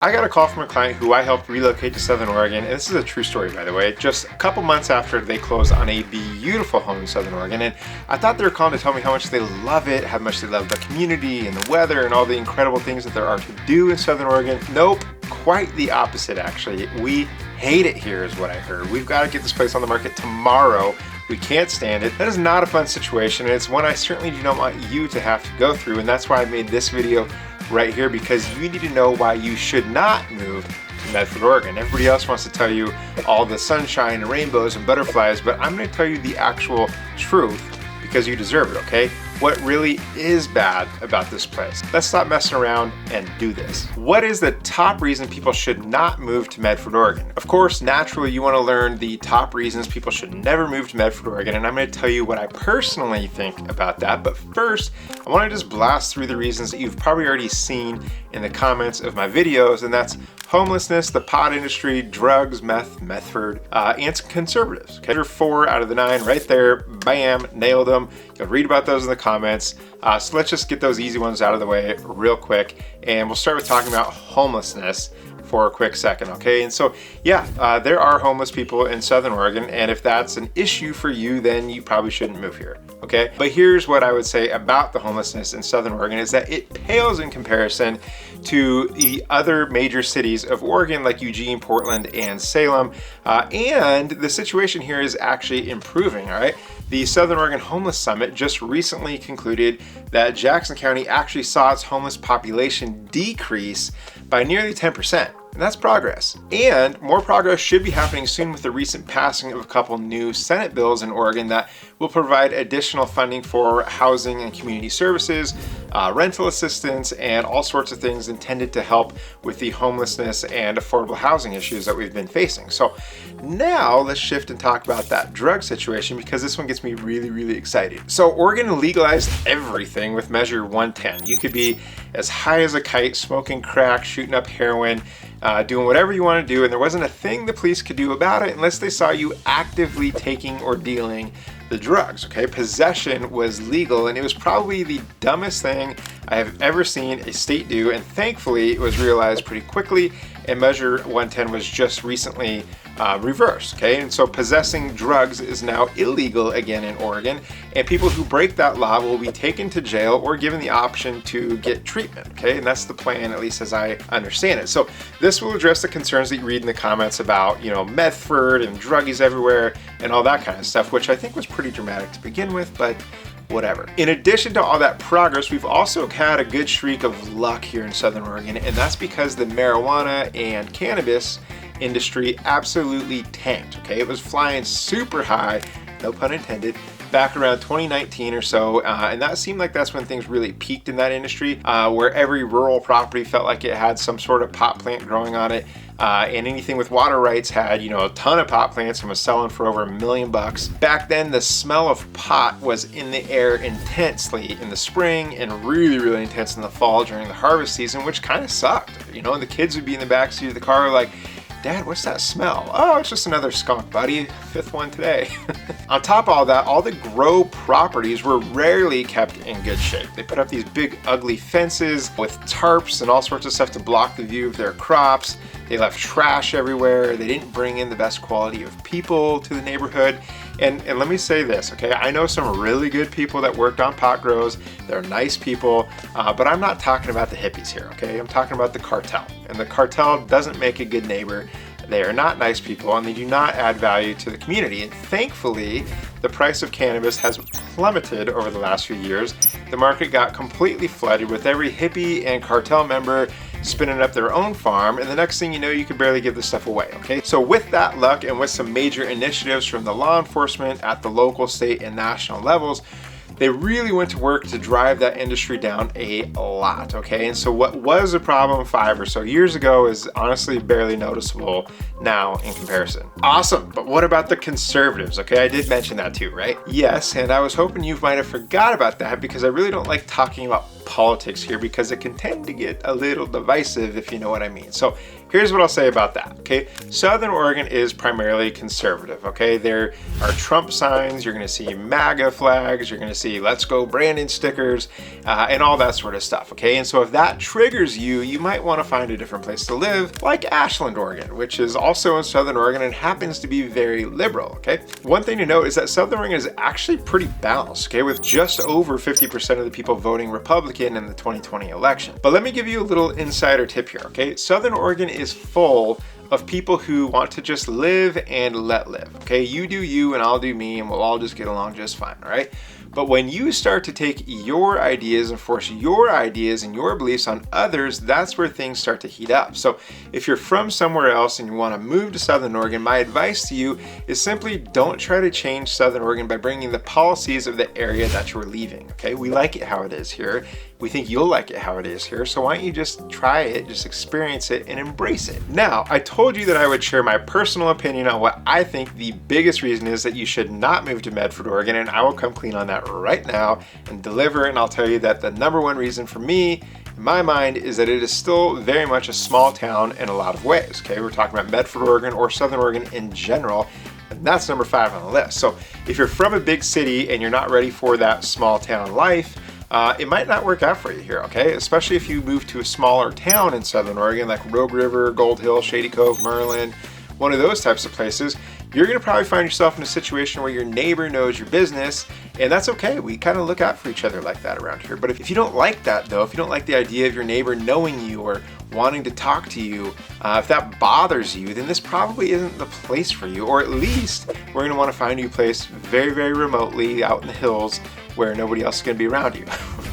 I got a call from a client who I helped relocate to Southern Oregon, and this is a true story, by the way, just a couple months after they closed on a beautiful home in Southern Oregon. And I thought they were calling to tell me how much they love it, how much they love the community and the weather and all the incredible things that there are to do in Southern Oregon. Nope, quite the opposite actually. We hate it here is what I heard. We've got to get this place on the market tomorrow. We can't stand it. That is not a fun situation, and it's one I certainly do not want you to have to go through, and that's why I made this video right here, because you need to know why you should not move to Medford, Oregon. Everybody else wants to tell you all the sunshine and rainbows and butterflies, but I'm going to tell you the actual truth because you deserve it, okay? What really is bad about this place. Let's stop messing around and do this. What is the top reason people should not move to Medford, Oregon? Of course, naturally, you want to learn the top reasons people should never move to Medford, Oregon, and I'm going to tell you what I personally think about that. But first, I want to just blast through the reasons that you've probably already seen in the comments of my videos, and that's homelessness, the pot industry, drugs, Medford, and some conservatives. Okay, you're 4 out of the 9 right there. Bam, nailed them. You'll read about those in the comments. So let's just get those easy ones out of the way real quick, and we'll start with talking about homelessness for a quick second, okay? And so, yeah, there are homeless people in Southern Oregon, and if that's an issue for you, then you probably shouldn't move here, okay? But here's what I would say about the homelessness in Southern Oregon is that it pales in comparison to the other major cities of Oregon like Eugene, Portland, and Salem, and the situation here is actually improving, all right? The Southern Oregon Homeless Summit just recently concluded that Jackson County actually saw its homeless population decrease by nearly 10%. And that's progress. And more progress should be happening soon with the recent passing of a couple new Senate bills in Oregon that will provide additional funding for housing and community services, rental assistance, and all sorts of things intended to help with the homelessness and affordable housing issues that we've been facing. So now let's shift and talk about that drug situation, because this one gets me really, really excited. So Oregon legalized everything with Measure 110. You could be as high as a kite, smoking crack, shooting up heroin, doing whatever you want to do, and there wasn't a thing the police could do about it unless they saw you actively taking or dealing the drugs, okay? Possession was legal, and it was probably the dumbest thing I have ever seen a state do, and thankfully it was realized pretty quickly, and Measure 110 was just recently reversed, okay? And so possessing drugs is now illegal again in Oregon, and people who break that law will be taken to jail or given the option to get treatment, okay? And that's the plan, at least as I understand it. So this will address the concerns that you read in the comments about, you know, Medford and druggies everywhere and all that kind of stuff, which I think was pretty dramatic to begin with, but whatever. In addition to all that progress, we've also had a good streak of luck here in Southern Oregon, and that's because the marijuana and cannabis industry absolutely tanked, okay? It was flying super high, no pun intended, back around 2019 or so, and that seemed like that's when things really peaked in that industry, where every rural property felt like it had some sort of pot plant growing on it, and anything with water rights had, you know, a ton of pot plants and was selling for over $1 million. Back then, the smell of pot was in the air intensely in the spring and really, really intense in the fall during the harvest season, which kind of sucked, you know, and the kids would be in the backseat of the car like, Dad, what's that smell? Oh, it's just another skunk, buddy. 5th one today. On top of all that, all the grow properties were rarely kept in good shape. They put up these big ugly fences with tarps and all sorts of stuff to block the view of their crops. They left trash everywhere. They didn't bring in the best quality of people to the neighborhood. And let me say this, okay? I know some really good people that worked on pot grows. They're nice people, but I'm not talking about the hippies here, okay? I'm talking about the cartel. And the cartel doesn't make a good neighbor. They are not nice people, and they do not add value to the community. And thankfully, the price of cannabis has plummeted over the last few years. The market got completely flooded with every hippie and cartel member spinning up their own farm, and the next thing you know, you can barely give this stuff away, okay? So with that luck and with some major initiatives from the law enforcement at the local, state, and national levels, they really went to work to drive that industry down a lot, okay? And so what was a problem 5 or so years ago is honestly barely noticeable now in comparison. Awesome, but what about the conservatives, okay? I did mention that too, right? Yes, and I was hoping you might have forgot about that because I really don't like talking about politics here because it can tend to get a little divisive, if you know what I mean. So here's what I'll say about that, okay? Southern Oregon is primarily conservative, okay? There are Trump signs, you're gonna see MAGA flags, you're gonna see Let's Go Brandon stickers, and all that sort of stuff, okay? And so if that triggers you, you might wanna find a different place to live, like Ashland, Oregon, which is also in Southern Oregon and happens to be very liberal, okay? One thing to note is that Southern Oregon is actually pretty balanced, okay? With just over 50% of the people voting Republican in the 2020 election. But let me give you a little insider tip here, okay? Southern Oregon is full of people who want to just live and let live, okay? You do you and I'll do me and we'll all just get along just fine, all right? But when you start to take your ideas and force your ideas and your beliefs on others, that's where things start to heat up. So if you're from somewhere else and you want to move to Southern Oregon, my advice to you is simply don't try to change Southern Oregon by bringing the policies of the area that you're leaving, okay? We like it how it is here. We think you'll like it how it is here. So why don't you just try it, just experience it and embrace it. Now, I told you that I would share my personal opinion on what I think the biggest reason is that you should not move to Medford, Oregon, and I will come clean on that right now and deliver. And I'll tell you that the number one reason for me, in my mind, is that it is still very much a small town in a lot of ways, okay? We're talking about Medford, Oregon, or Southern Oregon in general. And that's number 5 on the list. So if you're from a big city and you're not ready for that small town life, it might not work out for you here, okay? Especially if you move to a smaller town in Southern Oregon, like Rogue River, Gold Hill, Shady Cove, Merlin, one of those types of places. You're gonna probably find yourself in a situation where your neighbor knows your business, and that's okay. We kind of look out for each other like that around here. But if you don't like that though, if you don't like the idea of your neighbor knowing you or wanting to talk to you, if that bothers you, then this probably isn't the place for you. Or at least we're gonna wanna find you a place very, very remotely out in the hills where nobody else is gonna be around you.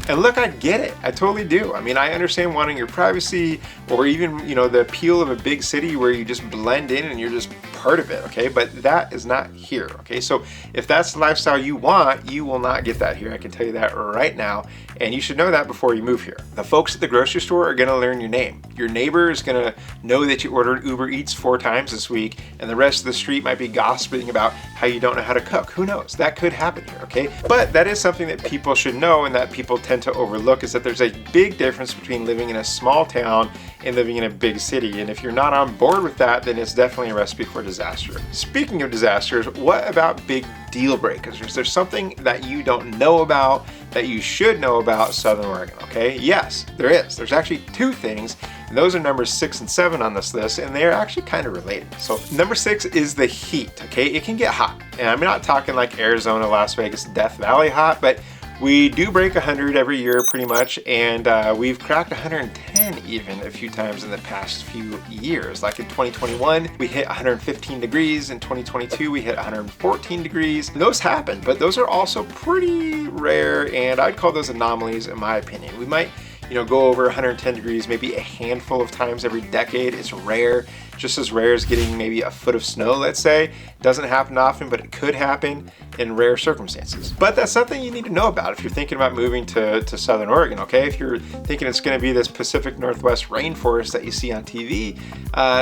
And look, I get it. I totally do. I mean, I understand wanting your privacy or even, you know, the appeal of a big city where you just blend in and you're just part of it, okay? But that is not here, okay? So if that's the lifestyle you want, you will not get that here. I can tell you that right now. And you should know that before you move here. The folks at the grocery store are gonna learn your name. Your neighbor is gonna know that you ordered Uber Eats 4 times this week, and the rest of the street might be gossiping about how you don't know how to cook. Who knows? That could happen here, okay? But that is something that people should know and that people tend to overlook, is that there's a big difference between living in a small town and living in a big city. And if you're not on board with that, then it's definitely a recipe for disaster. Speaking of disasters, what about big deal breakers? Is there something that you don't know about that you should know about Southern Oregon, okay? Yes, there is. There's actually 2 things, and those are numbers 6 and 7 on this list, and they're actually kind of related. So number 6 is the heat, okay? It can get hot, and I'm not talking like Arizona, Las Vegas, Death Valley hot, but we do break 100 every year pretty much, and we've cracked 110 even a few times in the past few years. Like in 2021, we hit 115 degrees. In 2022, we hit 114 degrees. And those happen, but those are also pretty rare, and I'd call those anomalies in my opinion. We might, you know, go over 110 degrees maybe a handful of times every decade. It's rare, just as rare as getting maybe a foot of snow, let's say. Doesn't happen often, but it could happen in rare circumstances. But that's something you need to know about if you're thinking about moving to Southern Oregon, okay? If you're thinking it's gonna be this Pacific Northwest rainforest that you see on TV,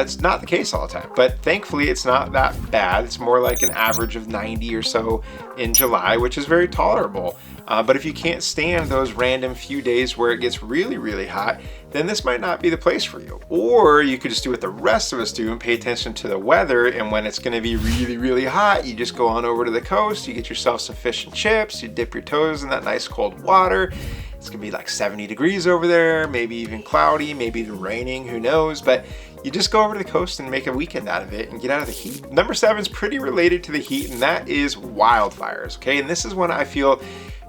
it's not the case all the time. But thankfully, it's not that bad. It's more like an average of 90 or so in July, which is very tolerable. But if you can't stand those random few days where it gets really, really hot, then this might not be the place for you. Or you could just do what the rest of us do and pay attention to the weather, and when it's gonna be really, really hot, you just go on over to the coast, you get yourself some fish and chips, you dip your toes in that nice cold water. It's gonna be like 70 degrees over there, maybe even cloudy, maybe even raining, who knows, but you just go over to the coast and make a weekend out of it and get out of the heat. Number 7 is pretty related to the heat, and that is wildfires, okay? And this is one I feel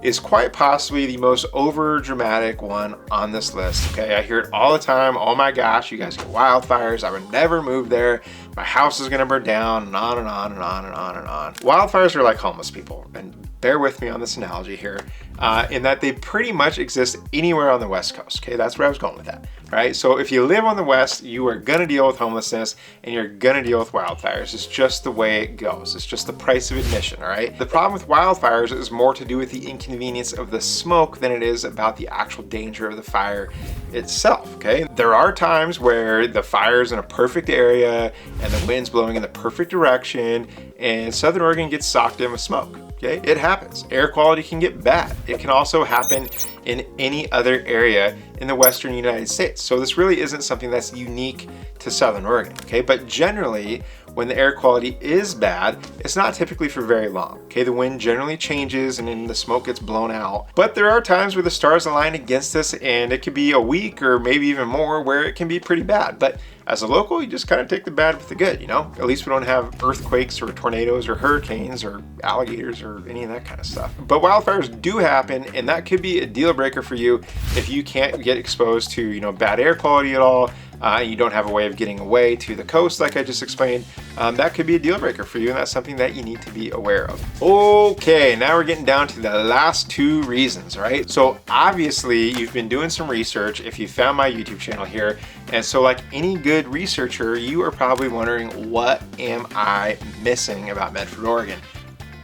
is quite possibly the most over dramatic one on this list, okay? I hear it all the time. Oh my gosh, you guys get wildfires. I would never move there. My house is gonna burn down, and on and on and on and on and on. Wildfires are like homeless people, and bear with me on this analogy here, in that they pretty much exist anywhere on the West Coast, okay? That's where I was going with that, right? So if you live on the West, you are gonna deal with homelessness and you're gonna deal with wildfires. It's just the way it goes. It's just the price of admission, all right? The problem with wildfires is more to do with the inconvenience of the smoke than it is about the actual danger of the fire itself, okay? There are times where the fire's in a perfect area and the wind's blowing in the perfect direction and Southern Oregon gets socked in with smoke. Okay, it happens. Air quality can get bad. It can also happen in any other area in the Western United States. So this really isn't something that's unique to Southern Oregon, okay? But generally, when the air quality is bad, it's not typically for very long, okay? The wind generally changes and then the smoke gets blown out. But there are times where the stars align against us and it could be a week or maybe even more where it can be pretty bad. But as a local, you just kind of take the bad with the good, you know? At least we don't have earthquakes or tornadoes or hurricanes or alligators or any of that kind of stuff. But wildfires do happen, and that could be a deal breaker for you if you can't get exposed to, you know, bad air quality at all. You don't have a way of getting away to the coast like I just explained. That could be a deal breaker for you, and that's something that you need to be aware of. Okay, now we're getting down to the last 2 reasons, right? So obviously you've been doing some research if you found my YouTube channel here, and so like any good researcher, you are probably wondering, what am I missing about Medford, Oregon?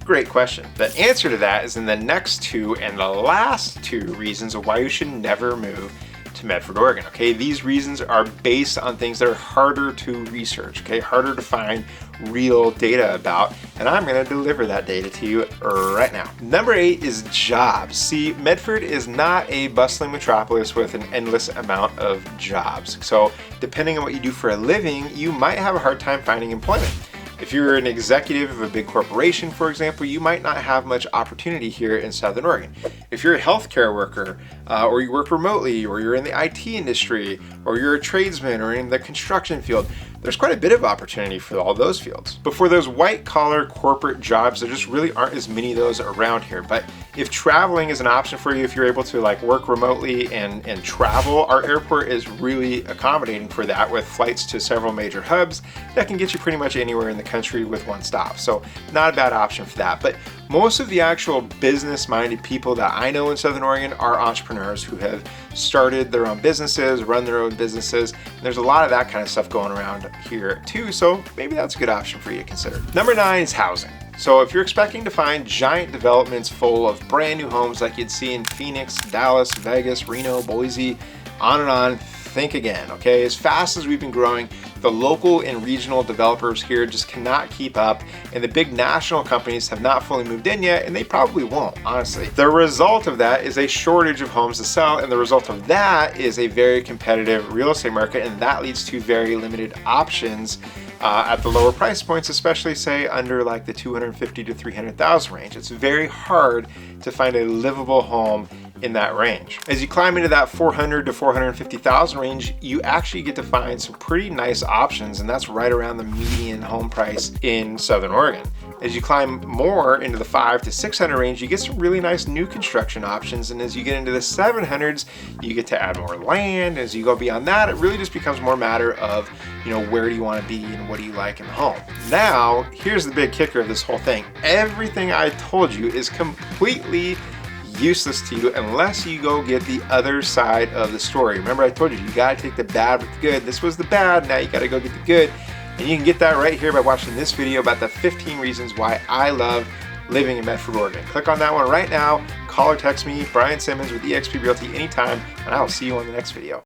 Great question. The answer to that is in the next 2 and the last 2 reasons of why you should never move to Medford, Oregon, okay? These reasons are based on things that are harder to research, okay? Harder to find real data about, and I'm gonna deliver that data to you right now. Number 8 is jobs. See, Medford is not a bustling metropolis with an endless amount of jobs. So depending on what you do for a living, you might have a hard time finding employment. If you're an executive of a big corporation, for example, you might not have much opportunity here in Southern Oregon. If you're a healthcare worker, or you work remotely, or you're in the IT industry, or you're a tradesman, or in the construction field, there's quite a bit of opportunity for all those fields. But for those white collar corporate jobs, there just really aren't as many of those around here. But if traveling is an option for you, if you're able to like work remotely and travel, our airport is really accommodating for that, with flights to several major hubs that can get you pretty much anywhere in the country with one stop. So not a bad option for that. But most of the actual business-minded people that I know in Southern Oregon are entrepreneurs who have started their own businesses, run their own businesses. And there's a lot of that kind of stuff going around here too, so maybe that's a good option for you to consider. Number 9 is housing. So if you're expecting to find giant developments full of brand new homes like you'd see in Phoenix, Dallas, Vegas, Reno, Boise, on, think again, okay? As fast as we've been growing, the local and regional developers here just cannot keep up, and the big national companies have not fully moved in yet, and they probably won't, honestly. The result of that is a shortage of homes to sell, and the result of that is a very competitive real estate market, and that leads to very limited options at the lower price points, especially say under like the 250 to 300,000 range. It's very hard to find a livable home in that range. As you climb into that 400 to 450,000 range, you actually get to find some pretty nice options, and that's right around the median home price in Southern Oregon. As you climb more into the 500 to 600 range, you get some really nice new construction options, and as you get into the 700s, you get to add more land. As you go beyond that, it really just becomes more a matter of, you know, where do you want to be and what do you like in the home. Now, here's the big kicker of this whole thing. Everything I told you is completely useless to you unless you go get the other side of the story. Remember, I told you, you gotta take the bad with the good. This was the bad, now you gotta go get the good. And you can get that right here by watching this video about the 15 reasons why I love living in Medford, Oregon. Click on that one right now, call or text me, Brian Simmons with eXp Realty anytime, and I will see you on the next video.